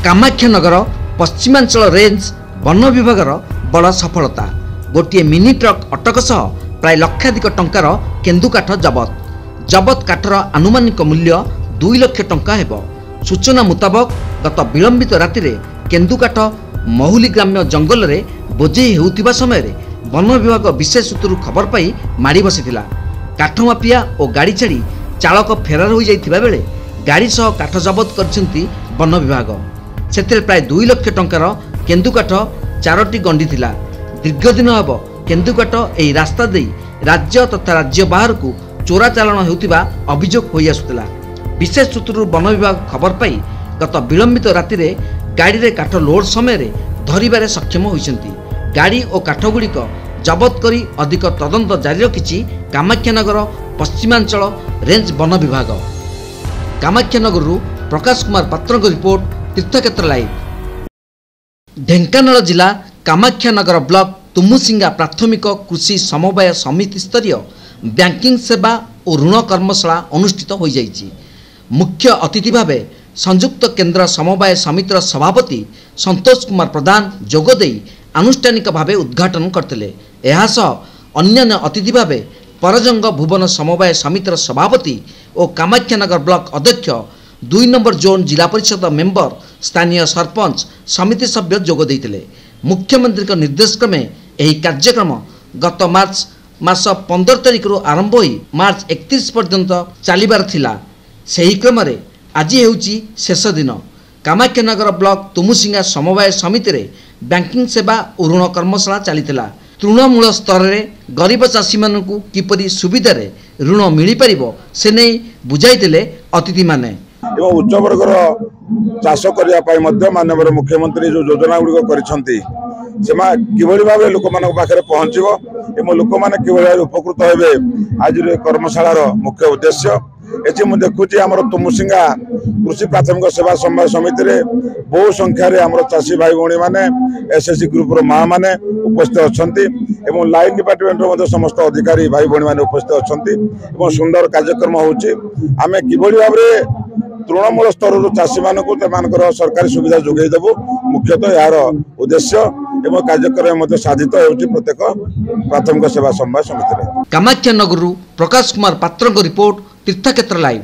Kamakhyanagar Paschimanchal range one विभाग बड़ सफलता। गोटे मिनी ट्रक अटक सह प्राय लक्षाधिक टंकार केन्दुकाठ जबत काठर आनुमानिक मूल्य 2 लाख टंका हेब। सूचना मुताबक गत विलंबित राति केन्दुकाठ महुली ग्राम्य जंगल में बोझेई होउतिबा समय वन विभाग विशेष सूत्रु खबर पाई माड़ी बसिथिला। काठ माफिया और गाड़ी छाड़ी चालक फेरार हो जाइथिबा बेले गाड़ी सह काठ जबत करछंती वन विभाग। सेथिरे प्राय 2 लाख टंकार केन्दुकाठ 4टी गंडी थिला। दीर्घ दिन हेब केन्दुकाठ एही रास्ता दे राज्य तथा राज्य बाहर को चोरा चालाण हेउतिबा अभियोग होई आसुतिला। विशेष सूत्रु वन विभाग खबर पाई गत विलंबित राति गाड़ी रे काठ लोड समय धरिबारे सक्षम होइछंती। गाड़ी और काठ गुड़िक जबत करी अधिक तदंत जारी रखिछि कामाख्यानगर पश्चिमांचल रेंज वन विभाग। कामाख्यानगर प्रकाश कुमार पात्र रिपोर्ट तीर्थक्षेत्र लाइव। ढेंकानाल जिला कामाख्यानगर ब्लॉक तुमुसिंगा प्राथमिक कृषि समवाय समिति स्तरीय बैंकिंग सेवा और ऋण कर्मशाला अनुष्ठित हो जाइछि। मुख्य अतिथि भावे संयुक्त केन्द्र समवाय समितिर सभापति संतोष कुमार प्रधान जोगदे आनुष्ठानिक भावे उद्घाटन करते। अन्य अतिथि भावे परजंग भुवन समवाय समितिर सभापति और कामाख्यानगर ब्लॉक अध्यक्ष 2 नंबर जोन जिला परिषद मेंबर स्थानीय सरपंच समिति सभ्य जोग देइतिले। मुख्यमंत्री निर्देश क्रमे यह कार्यक्रम गत मार्च मास 15 तारिख आरंभ हो मार्च 31 पर्यंत चलिबार थिला। सही क्रम आज हेउची शेष दिन। कामाख्यानगर ब्लॉक तुमुसिंगा समवाय समिति रे बैंकिंग सेवा और ऋण कर्मशाला चलीथिला। तृणमूल स्तर में गरीब चाषी मानू किपरि सुविधा ऋण मिल पार से नहीं बुझाई अतिथि माने। उच्च वर्गर चाष करने माननीय मुख्यमंत्री जो योजना गुड़िक कर लोक पाखे पहुँचो एवं लोक मैंने कि उपकृत हे आज कर्मशालार मुख्य उद्देश्य ये मुझे देखुची आम तुमुसिंगा कृषि प्राथमिक सेवा समवाय समिति रे बहु संख्यार आम चाषी भाई भौणी मैंने एसएससी ग्रुप माँ मैंने उपस्थित अच्छा लाइन डिपार्टमेंट समस्त अधिकारी भाई भौणी मैंने उपस्थित अच्छा सुंदर कार्यक्रम होमें किभली भाव तृणमूल स्तर चाषी मानक सरकारी सुविधा जोगे देवु मुख्यतः यार उद्देश्य एवं कार्यक्रम साधित होउछि प्रत्येक प्राथमिक सेवा समवाय समिति। कामाख्यानगर प्रकाश कुमार पात्र रिपोर्ट तीर्थक्षेत्र लाइव।